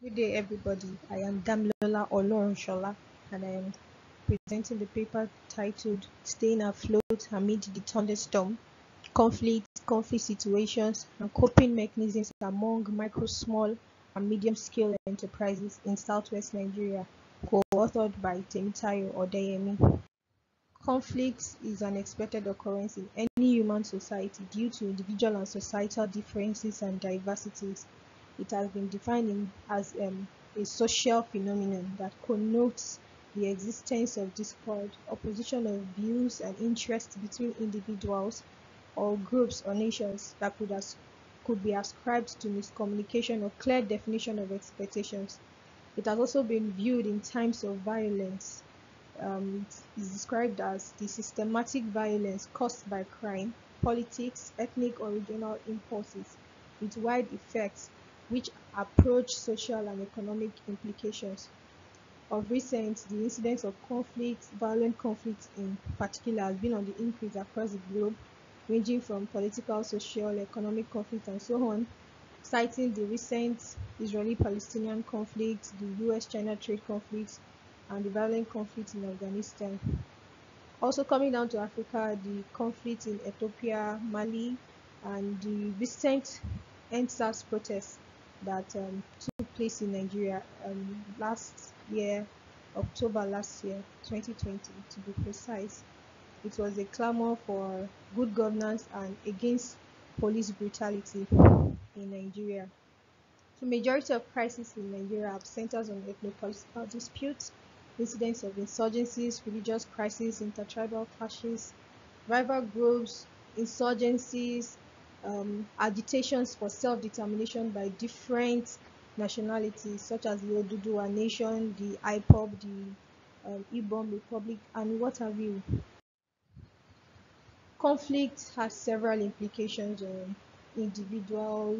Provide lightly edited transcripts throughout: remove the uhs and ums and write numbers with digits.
Good day, everybody. I am Damilola Olorunshola, and I am presenting the paper titled Staying Afloat Amid the Thunderstorm: Conflict Situations, and Coping Mechanisms Among Micro, Small, and Medium Scale Enterprises in Southwest Nigeria, co-authored by Temitayo, Odeyemi. Conflict is an expected occurrence in any human society due to individual and societal differences and diversities. It has been defined as a social phenomenon that connotes the existence of discord, opposition of views and interests between individuals or groups or nations that could be ascribed to miscommunication or clear definition of expectations. It has also been viewed in times of violence. It is described as the systematic violence caused by crime, politics, ethnic or regional impulses with wide effects which approach social and economic implications. Of recent, the incidence of violent conflict in particular, has been on the increase across the globe, ranging from political, social, economic conflict, and so on, citing the recent Israeli-Palestinian conflict, the US-China trade conflict, and the violent conflict in Afghanistan. Also coming down to Africa, the conflict in Ethiopia, Mali, and the recent EndSARS protests that took place in Nigeria last year, October last year, 2020 to be precise. It was a clamor for good governance and against police brutality in Nigeria. The majority of crises in Nigeria have centers on ethno-political disputes, incidents of insurgencies, religious crises, intertribal clashes, rival groups, insurgencies, agitations for self-determination by different nationalities such as the Oduduwa Nation, the IPOB, the Ibom Republic, and what have you. Conflict has several implications on individual,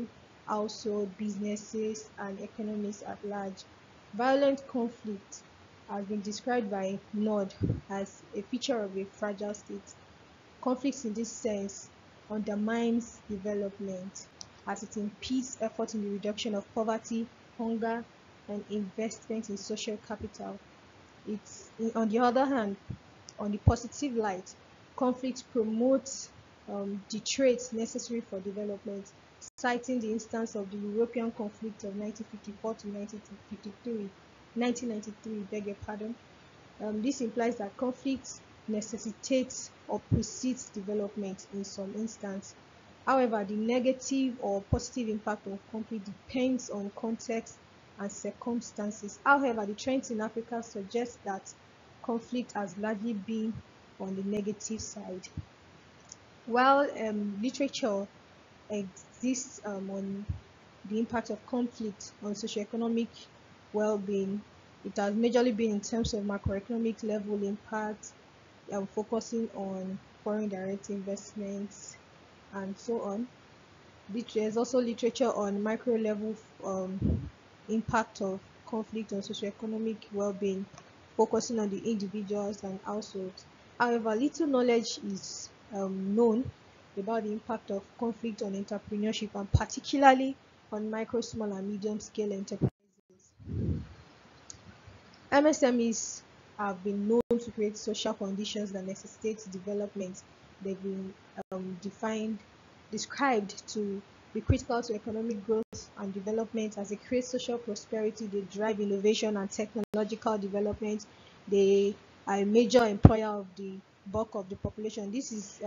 household, businesses, and economies at large. Violent conflict has been described by Nord as a feature of a fragile state. Conflicts in this sense undermines development as it impedes effort in the reduction of poverty, hunger, and investment in social capital. On the other hand, on the positive light, conflict promotes the traits necessary for development, citing the instance of the European conflict of 1954 to 1993, beg your pardon. This implies that conflict necessitates or precedes development in some instances. However, the negative or positive impact of conflict depends on context and circumstances. However, the trends in Africa suggest that conflict has largely been on the negative side. While literature exists on the impact of conflict on socioeconomic well-being, it has majorly been in terms of macroeconomic level impact, focusing on foreign direct investments and so on. There's also literature on micro level impact of conflict on socioeconomic well-being, focusing on the individuals and households. However, little knowledge is known about the impact of conflict on entrepreneurship, and particularly on micro, small, and medium scale enterprises. MSMEs have been known to create social conditions that necessitate development. They've been described to be critical to economic growth and development, as they create social prosperity, they drive innovation and technological development, they are a major employer of the bulk of the population. This is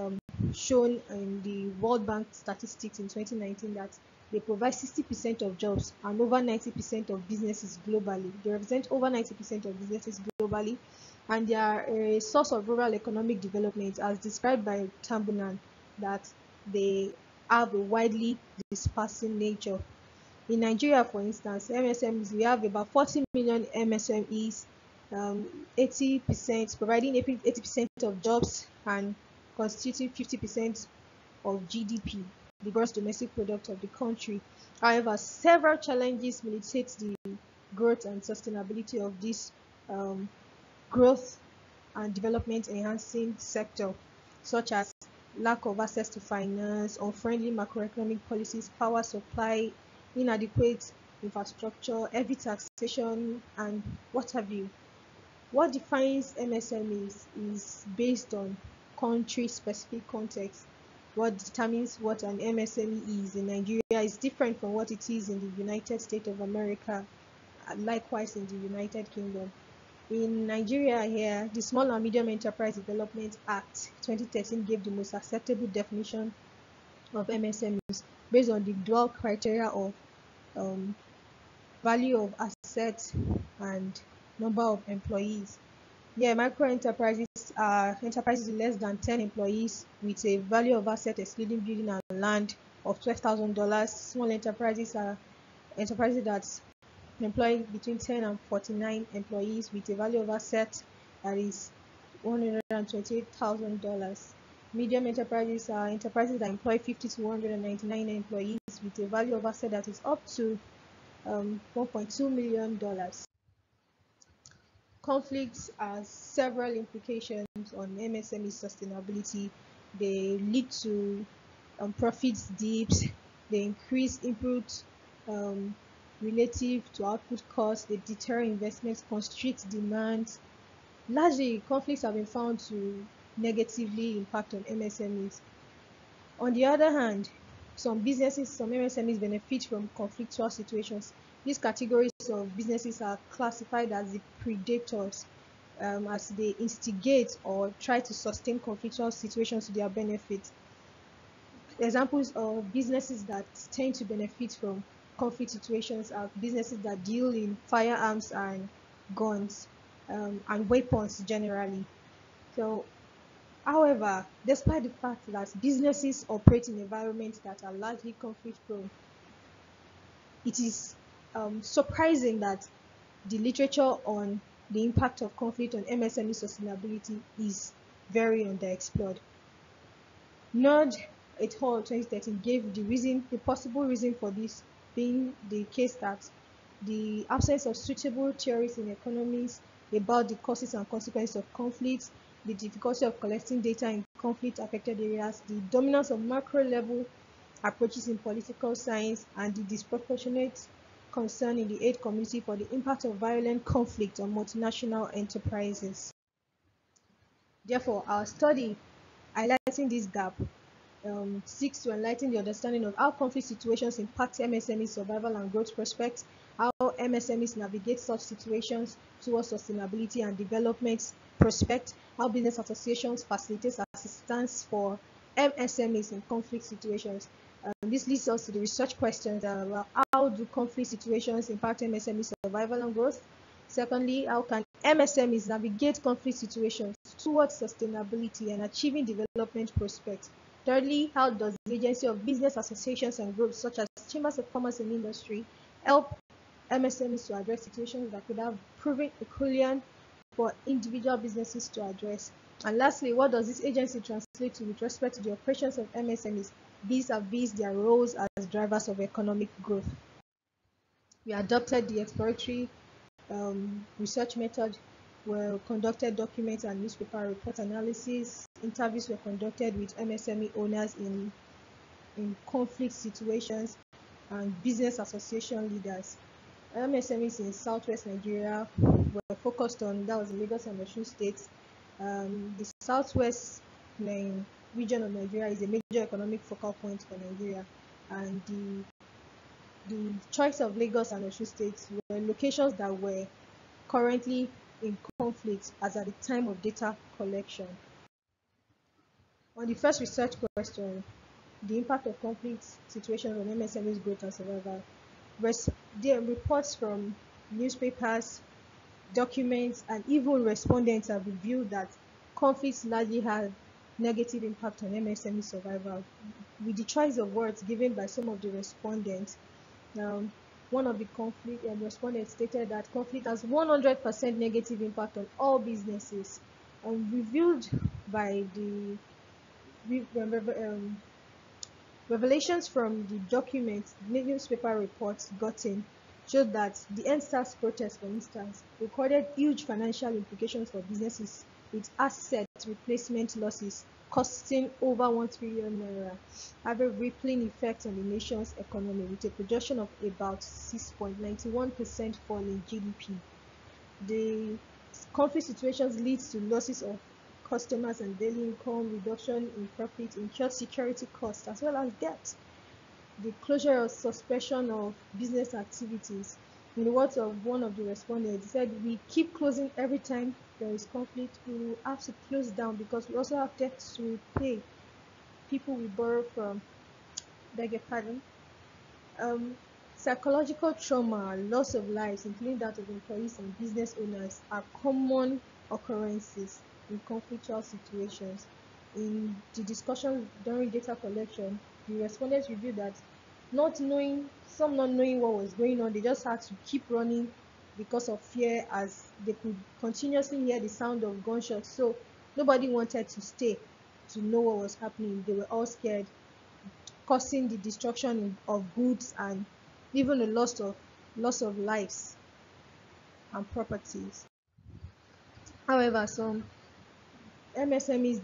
shown in the World Bank statistics in 2019 that they provide 60% of jobs and over 90% of businesses globally. They represent over 90% of businesses globally, and they are a source of rural economic development, as described by Tambunan, that they have a widely dispersing nature. In Nigeria, for instance, MSMEs, we have about 40 million MSMEs, 80% providing 80% of jobs and constituting 50% of GDP, the gross domestic product of the country. However, several challenges militate the growth and sustainability of this growth and development enhancing sector, such as lack of access to finance, unfriendly macroeconomic policies, power supply, inadequate infrastructure, heavy taxation, and what have you. What defines MSMEs is based on country-specific context. What determines what an MSME is in Nigeria is different from what it is in the United States of America, and likewise in the United Kingdom. In Nigeria here, the Small and Medium Enterprise Development Act 2013 gave the most acceptable definition of MSMEs based on the dual criteria of value of assets and number of employees. Yeah, micro enterprises are enterprises with less than 10 employees with a value of asset excluding building and land of $12,000. Small enterprises are enterprises that employ between 10 and 49 employees with a value of asset that is $128,000. Medium enterprises are enterprises that employ 50 to 199 employees with a value of asset that is up to $1.2 million. Conflicts have several implications on MSME sustainability. They lead to profits dips, they increase input relative to output costs, they deter investments, constrict demand. Largely, conflicts have been found to negatively impact on MSMEs. On the other hand, some MSMEs benefit from conflictual situations. These categories of businesses are classified as the predators, as they instigate or try to sustain conflictual situations to their benefit. Examples of businesses that tend to benefit from conflict situations are businesses that deal in firearms and guns and weapons generally. So, however, despite the fact that businesses operate in environments that are largely conflict prone, it is surprising that the literature on the impact of conflict on MSME sustainability is very underexplored. Nod et al. 2013 gave the possible reason for this being the case that the absence of suitable theories in economics about the causes and consequences of conflicts, the difficulty of collecting data in conflict-affected areas, the dominance of macro-level approaches in political science, and the disproportionate concern in the aid community for the impact of violent conflict on multinational enterprises. Therefore, our study, highlighting this gap, seeks to enlighten the understanding of how conflict situations impact MSME survival and growth prospects, how MSMEs navigate such situations towards sustainability and development prospects, how business associations facilitate assistance for MSMEs in conflict situations. This leads us to the research questions about how do conflict situations impact MSME survival and growth? Secondly, how can MSMEs navigate conflict situations towards sustainability and achieving development prospects? Thirdly, how does the agency of business associations and groups such as chambers of commerce and industry help MSMEs to address situations that could have proven herculean for individual businesses to address? And lastly, what does this agency translate to with respect to the operations of MSMEs vis-à-vis their roles as drivers of economic growth? We adopted the exploratory research method, were conducted document and newspaper report analysis. Interviews were conducted with MSME owners in conflict situations and business association leaders. MSMEs in Southwest Nigeria were focused on, that was in Lagos and Osun states. The Southwest region of Nigeria is a major economic focal point for Nigeria, and the choice of Lagos and Osun states were locations that were currently in conflict as at the time of data collection. On the first research question, the impact of conflict situations on MSMEs growth and survival, there are reports from newspapers, documents, and even respondents have revealed that conflicts largely have negative impact on MSME survival. With the choice of words given by some of the respondents, one of the respondents stated that conflict has 100% negative impact on all businesses, revealed by the revelations from the documents, newspaper reports gotten showed that the EndSARS protest, for instance, recorded huge financial implications for businesses with asset replacement losses costing over 1 trillion naira, have a rippling effect on the nation's economy with a projection of about 6.91% fall in GDP. The conflict situations leads to losses of customers and daily income, reduction in profit, incurred security costs, as well as debt. The closure or suspension of business activities. In the words of one of the respondents, he said, "We keep closing every time there is conflict. We will have to close down because we also have debts to pay. People we borrow from." Beg your pardon. Psychological trauma, loss of lives, including that of employees and business owners, are common occurrences in conflictual situations. In the discussion during data collection, the respondents revealed that not knowing what was going on, they just had to keep running because of fear, as they could continuously hear the sound of gunshots. So nobody wanted to stay to know what was happening. They were all scared, causing the destruction of goods and even the loss of lives and properties. However, some MSMEs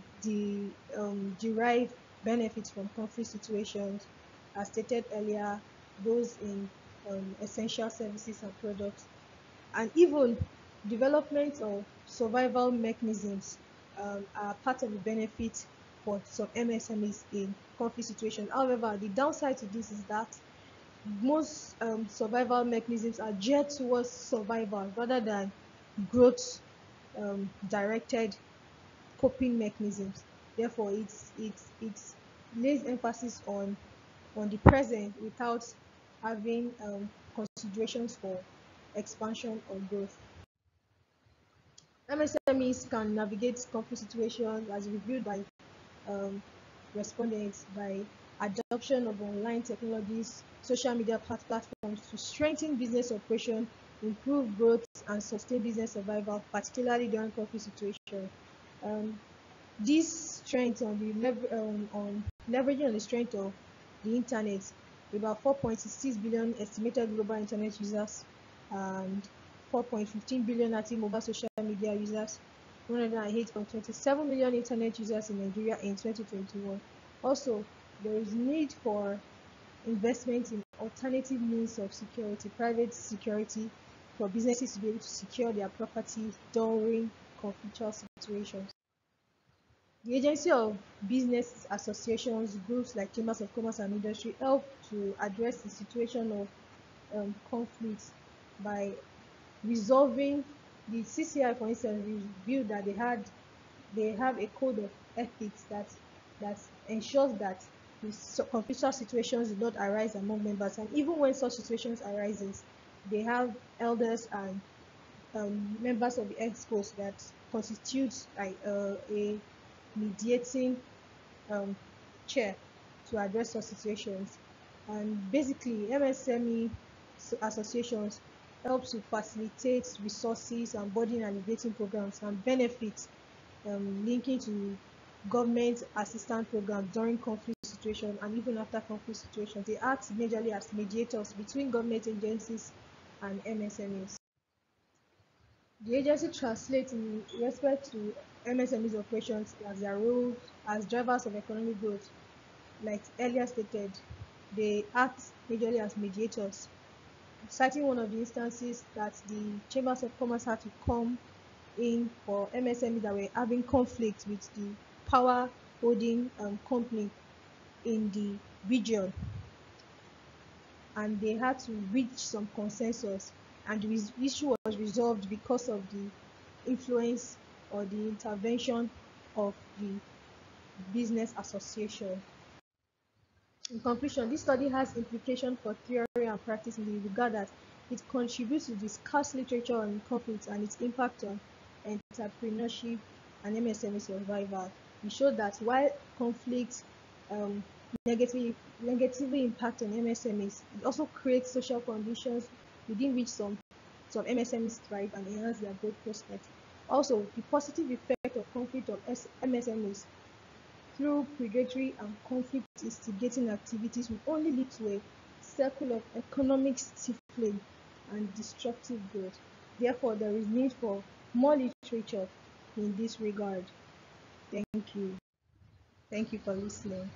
derive benefits from conflict situations, as stated earlier, those in essential services and products, and even development of survival mechanisms are part of the benefit for some MSMEs in conflict situations. However, the downside to this is that most survival mechanisms are geared towards survival rather than growth directed coping mechanisms. Therefore, it lays emphasis on the present without having considerations for expansion or growth. MSMEs can navigate conflict situations, as reviewed by respondents, by adoption of online technologies, social media platforms to strengthen business operation, improve growth, and sustain business survival, particularly during conflict situations. This strength on leveraging on the strength of the internet, about 4.66 billion estimated global internet users and 4.15 billion active mobile social media users, 108.27 million internet users in Nigeria in 2021. Also, there is need for investment in alternative means of security, private security, for businesses to be able to secure their property during conflictual situations. The agency of business associations, groups like chambers of commerce and industry, help to address the situation of conflicts by resolving. The CCI, for instance, revealed that they have a code of ethics that ensures that conflictual situations do not arise among members, and even when such situations arises, they have elders and members of the EXCOs that constitute a mediating chair to address such situations. And basically, MSME associations help to facilitate resources and burden alleviating programs and benefits linking to government assistance programs during conflict situations and even after conflict situations. They act majorly as mediators between government agencies and MSMEs. The agency translates in respect to MSMEs operations as their role as drivers of economic growth. Like earlier stated, they act majorly as mediators, citing one of the instances that the chambers of commerce had to come in for MSMEs that were having conflict with the power holding company in the region, and they had to reach some consensus, and the issue was resolved because of the influence or the intervention of the business association. In conclusion, this study has implications for theory and practice in the regard that it contributes to the scarce literature on conflict and its impact on entrepreneurship and MSME survival. We showed that while conflict negatively impact on MSMEs, it also creates social conditions within which some MSMEs thrive and enhance their growth prospects. Also, the positive effect of conflict on MSMEs through predatory and conflict instigating activities will only lead to a circle of economic stifling and destructive growth. Therefore, there is need for more literature in this regard. Thank you. Thank you for listening.